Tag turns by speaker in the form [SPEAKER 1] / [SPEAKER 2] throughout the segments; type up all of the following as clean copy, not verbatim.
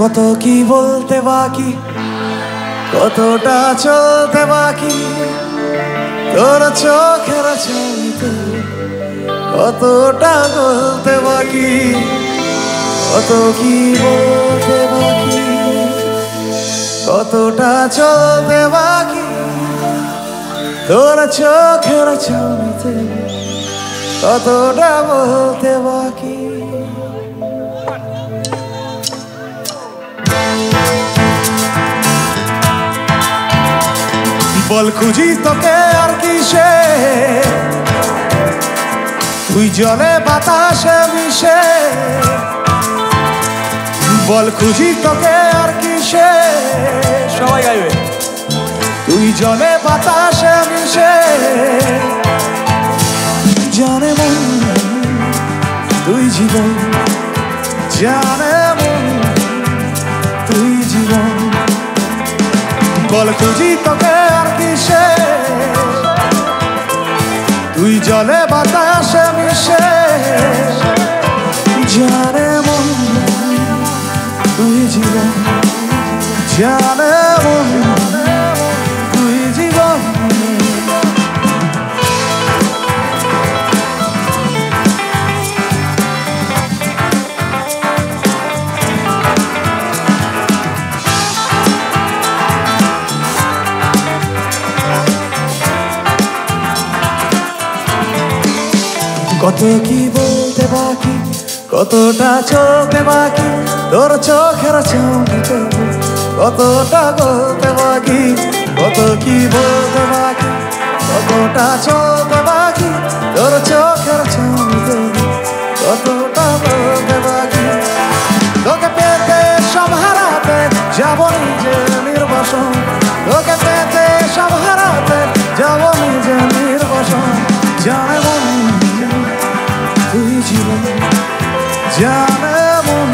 [SPEAKER 1] কত কি বলতে বাকি, কতটা চলতে বাকি, তোর চোখের ছবিতে কতটা বলতে বাকি, কত কি বলতে বাকি, কতটা চলতে বাকি, তোর চোখের ছবিতে কতটা বলতে বাকি। বল খুঁজি তোকে আর কিসে, তুই জলে বাতাসে মিশে। বল খুঁজি তোকে আর কিসে, সবাই গাইবে, তুই জলে বাতাসে মিশে। জানে মন তুই জীবন, জানে মন তুই জীবন। বল খুঁজি তোকে আর কিসে, তুই জলে বাতাসে মিশে। জানে মন তুই জীবন, জানে মন তুই জীবন। কত কি বলতে বাকি, কতটা চলতে বাকি, তোর চোখের ছবিতে কতটা বলতে বাকি, কত কি বলতে বাকি, কতটা চলতে বাকি, তোর চোখের ছবিতে কতটা বলতে বাকি। তোকে পেতে সব হারাতে যাব নিজে নির্বাসন, তোকে পেতে সব হারাতে যাব নিজে নির্বাসন। জানে মন তুই জীবন, জানে মন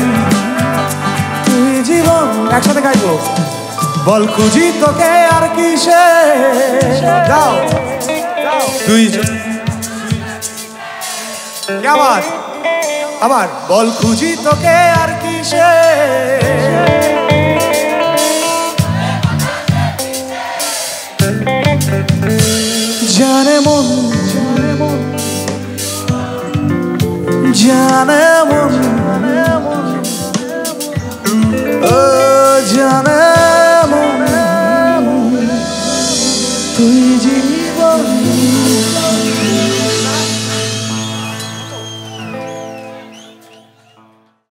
[SPEAKER 1] তুই জীবন। একসাথে গাইবো। বল খুঁজি তোকে আর কিসে, যাও তুই আবার আবার বল খুঁজি তোকে আর কিসে। জানে মন, জানে মন, জানে মন